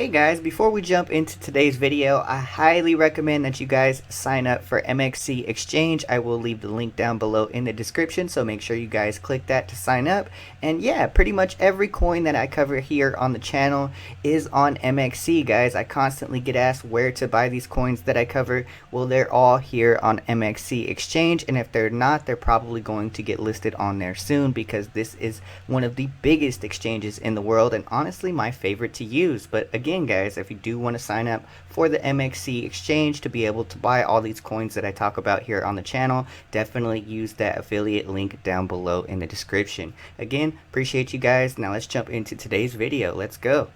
Hey guys, before we jump into today's video, I highly recommend that you guys sign up for MXC Exchange. I will leave the link down below in the description, so make sure you guys click that to sign up. And yeah, pretty much every coin that I cover here on the channel is on MXC, guys. I constantly get asked where to buy these coins that I cover. Well, they're all here on MXC Exchange, and if they're not, they're probably going to get listed on there soon, because this is one of the biggest exchanges in the world, and honestly my favorite to use. But again guys, if you do want to sign up for the MXC Exchange to be able to buy all these coins that I talk about here on the channel, definitely use that affiliate link down below in the description. Again, appreciate you guys. Now let's jump into today's video. Let's go.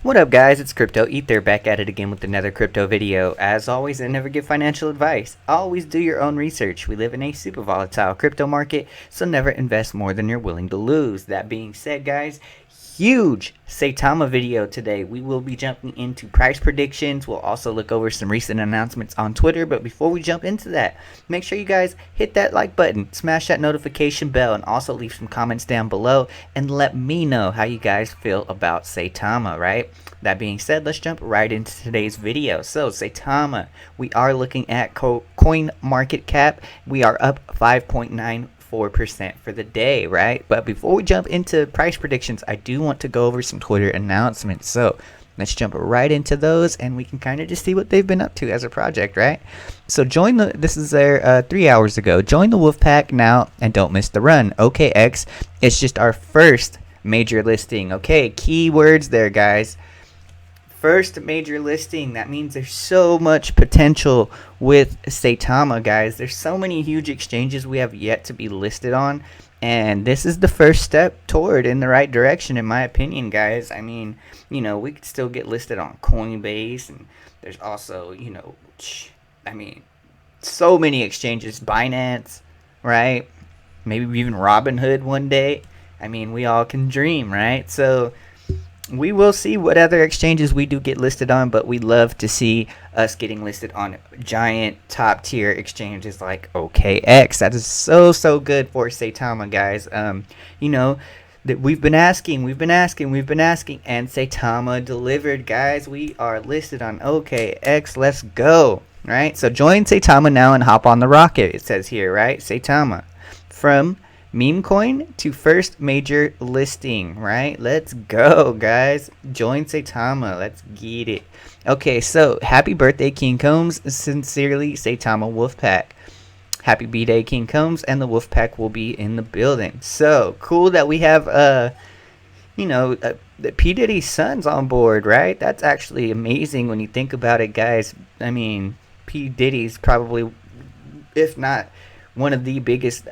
What up guys, it's Crypto Ether back at it again with another crypto video. As always, I never give financial advice. Always do your own research. We live in a super volatile crypto market, so never invest more than you're willing to lose. That being said guys, huge Saitama video today. We will be jumping into price predictions. We'll also look over some recent announcements on Twitter. But before we jump into that, make sure you guys hit that like button, smash that notification bell, and also leave some comments down below and let me know how you guys feel about Saitama, right? That being said, let's jump right into today's video. So Saitama, we are looking at coin market cap. We are up 5.94% for the day, right? But before we jump into price predictions, I do want to go over some Twitter announcements. So let's jump right into those, and we can kind of just see what they've been up to as a project, right? So this is their 3 hours ago. Join the Wolfpack now and don't miss the run. OKX, it's just our first major listing. Okay, keywords there, guys. First major listing. That means there's so much potential with Saitama, guys. There's so many huge exchanges we have yet to be listed on, and this is the first step toward in the right direction, in my opinion, guys. I mean, you know, we could still get listed on Coinbase, and there's also, you know, I mean, so many exchanges. Binance, right? Maybe even Robinhood one day. I mean, we all can dream, right? So we will see what other exchanges we do get listed on, but we love to see us getting listed on giant top tier exchanges like OKX. That is so good for Saitama, guys. You know, that we've been asking, and Saitama delivered, guys. We are listed on OKX. Let's go, right? So join Saitama now and hop on the rocket. It says here, right? Saitama, from meme coin to first major listing, right? Let's go, guys. Join Saitama. Let's get it. Okay, so happy birthday, King Combs. Sincerely, Saitama Wolfpack. Happy B-Day, King Combs, and the Wolfpack will be in the building. So cool that we have, you know, the P. Diddy's sons on board, right? That's actually amazing when you think about it, guys. I mean, P. Diddy's probably, if not one of the biggest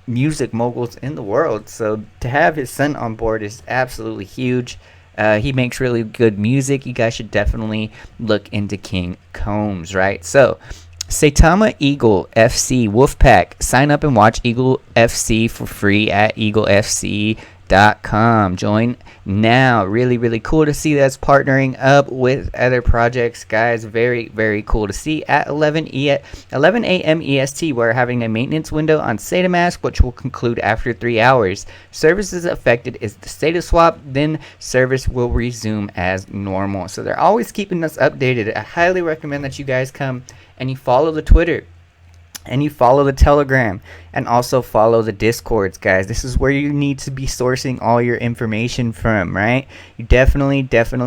music moguls in the world, so to have his son on board is absolutely huge. He makes really good music. You guys should definitely look into King Combs, right? So Saitama Eagle FC Wolfpack, sign up and watch Eagle FC for free at eaglefc.com. Join now. Really cool to see that's partnering up with other projects, guys. Very cool to see. At 11 a.m. EST, we're having a maintenance window on Saitamask, which will conclude after 3 hours. Services affected is the status swap, then service will resume as normal. So they're always keeping us updated. I highly recommend that you guys come and you follow the Twitter, and you follow the Telegram, and also follow the Discords, guys. This is where you need to be sourcing all your information from, right? You definitely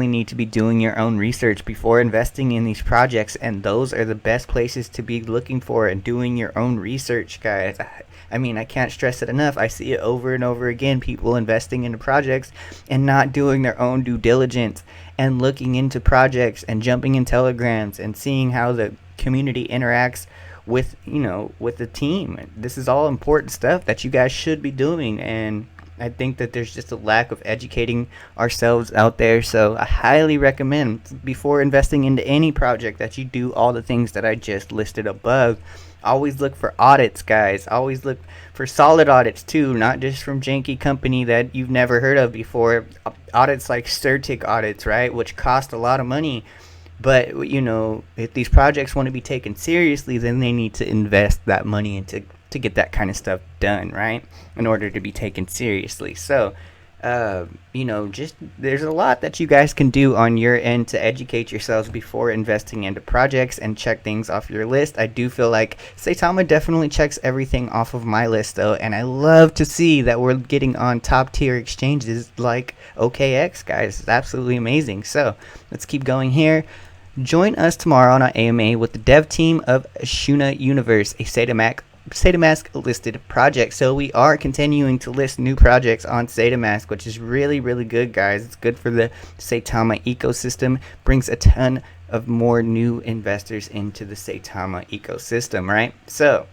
need to be doing your own research before investing in these projects, and those are the best places to be looking for and doing your own research, guys. I mean, I can't stress it enough. I see it over and over again, people investing into projects and not doing their own due diligence and looking into projects and jumping in Telegrams and seeing how the community interacts with, you know, with the team. This is all important stuff that you guys should be doing, and I think that there's just a lack of educating ourselves out there. So I highly recommend, before investing into any project, that you do all the things that I just listed above. Always look for audits, guys. Always look for solid audits too, not just from janky company that you've never heard of before. Audits like Certic audits, right, which cost a lot of money. But, you know, if these projects want to be taken seriously, then they need to invest that money into to get that kind of stuff done, right, in order to be taken seriously. So just there's a lot that you guys can do on your end to educate yourselves before investing into projects and check things off your list. I do feel like Saitama definitely checks everything off of my list though, and I love to see that we're getting on top tier exchanges like OKX, guys. It's absolutely amazing. So let's keep going here. Join us tomorrow on our AMA with the dev team of Shuna Universe, a Saitamask listed project. So we are continuing to list new projects on Saitamask, which is really, really good, guys. It's good for the Saitama ecosystem, brings a ton of more new investors into the Saitama ecosystem, right? So,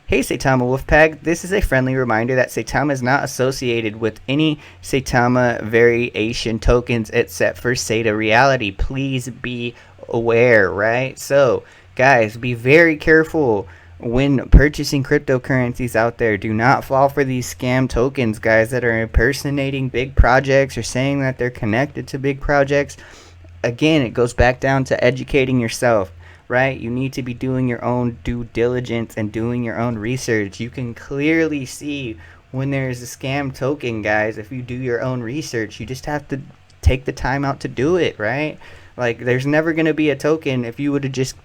hey Saitama Wolfpack, this is a friendly reminder that Saitama is not associated with any Saitama variation tokens except for Saita Reality. Please be aware, right? So, guys, be very careful when purchasing cryptocurrencies out there. Do not fall for these scam tokens, guys, that are impersonating big projects or saying that they're connected to big projects. Again, it goes back down to educating yourself, right? You need to be doing your own due diligence and doing your own research. You can clearly see when there's a scam token, guys. If you do your own research, you just have to take the time out to do it, right? Like, there's never going to be a token. If you would have just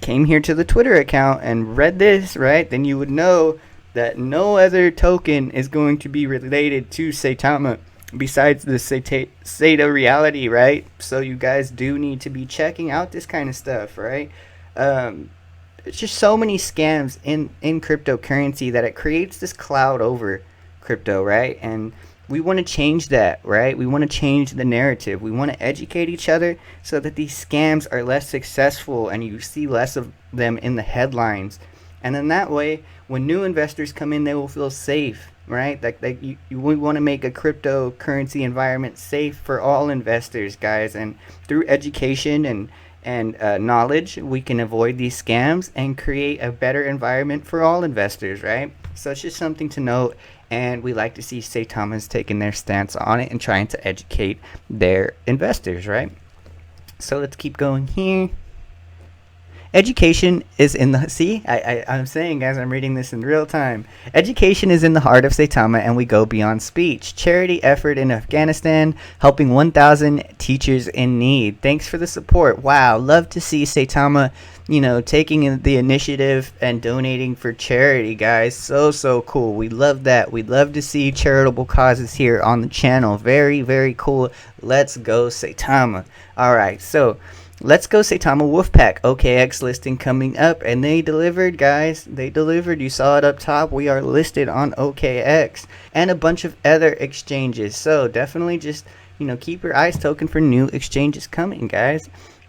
came here to the Twitter account and read this, right, then you would know that no other token is going to be related to Saitama besides the Saita Reality, right? So you guys do need to be checking out this kind of stuff, right? It's just so many scams in cryptocurrency that it creates this cloud over crypto, right? And we want to change that, right? We want to change the narrative. We want to educate each other so that these scams are less successful and you see less of them in the headlines. And then that way, when new investors come in, they will feel safe, right? We want to make a cryptocurrency environment safe for all investors, guys. And through education and knowledge, we can avoid these scams and create a better environment for all investors, right? So it's just something to note. And we like to see Saitama's taking their stance on it and trying to educate their investors, right? So let's keep going here. Education is in the... I'm saying, guys, I'm reading this in real time. Education is in the heart of Saitama, and we go beyond speech. Charity effort in Afghanistan, helping 1,000 teachers in need. Thanks for the support. Wow, love to see Saitama, taking the initiative and donating for charity, guys. So cool. We love that. We love to see charitable causes here on the channel. Very, very cool. Let's go, Saitama. All right, so... let's go Saitama Wolfpack. OKX listing coming up, and they delivered, guys. They delivered. You saw it up top. We are listed on OKX and a bunch of other exchanges. So definitely just, keep your eyes open for new exchanges coming, guys.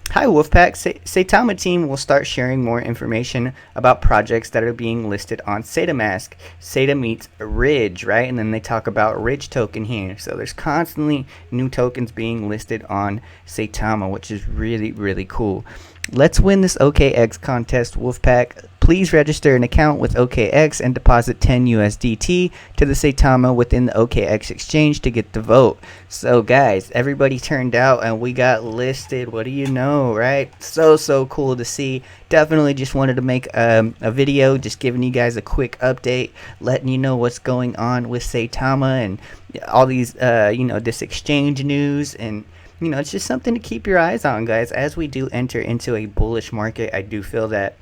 Hi Wolfpack, Saitama team will start sharing more information about projects that are being listed on Saitamask. Saita meets Ridge, right? And then they talk about Ridge token here. So there's constantly new tokens being listed on Saitama, which is really, really cool. Let's win this OKX contest, Wolfpack. Please register an account with OKX and deposit 10 USDT to the Saitama within the OKX exchange to get the vote. So guys, everybody turned out and we got listed. What do you know, right? So cool to see. Definitely just wanted to make a video just giving you guys a quick update, letting you know what's going on with Saitama and all these this exchange news. And it's just something to keep your eyes on, guys. As we do enter into a bullish market, I do feel that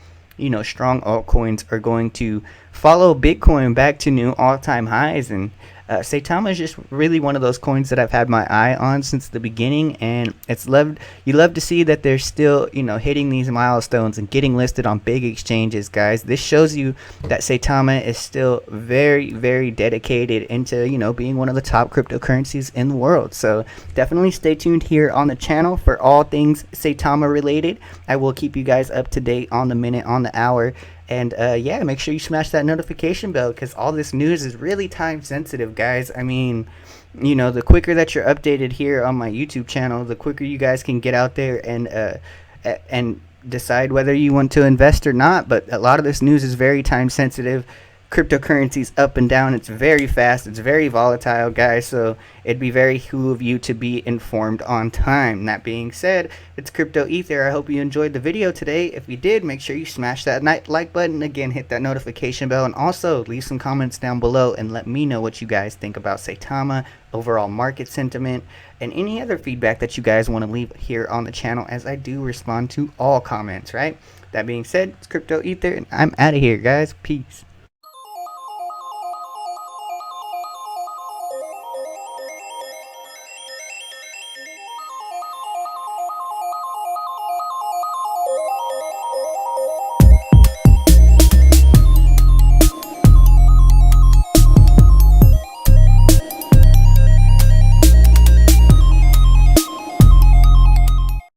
strong altcoins are going to follow Bitcoin back to new all-time highs. And Saitama is just really one of those coins that I've had my eye on since the beginning, and you love to see that they're still hitting these milestones and getting listed on big exchanges, guys. This shows you that Saitama is still very, very dedicated into being one of the top cryptocurrencies in the world. So definitely stay tuned here on the channel for all things Saitama related. I will keep you guys up to date on the minute, on the hour. And yeah, make sure you smash that notification bell, because all this news is really time sensitive, guys. I mean, the quicker that you're updated here on my YouTube channel, the quicker you guys can get out there and decide whether you want to invest or not. But a lot of this news is very time sensitive. cryptocurrencies up and down. It's very fast, it's very volatile, guys, so it'd be very cool of you to be informed on time. That being said, it's Crypto Ether. I hope you enjoyed the video today. If you did, make sure you smash that like button, again hit that notification bell, and also leave some comments down below and let me know what you guys think about Saitama, overall market sentiment, and any other feedback that you guys want to leave here on the channel, as I do respond to all comments, right? That being said, it's Crypto Ether, and I'm out of here, guys. Peace.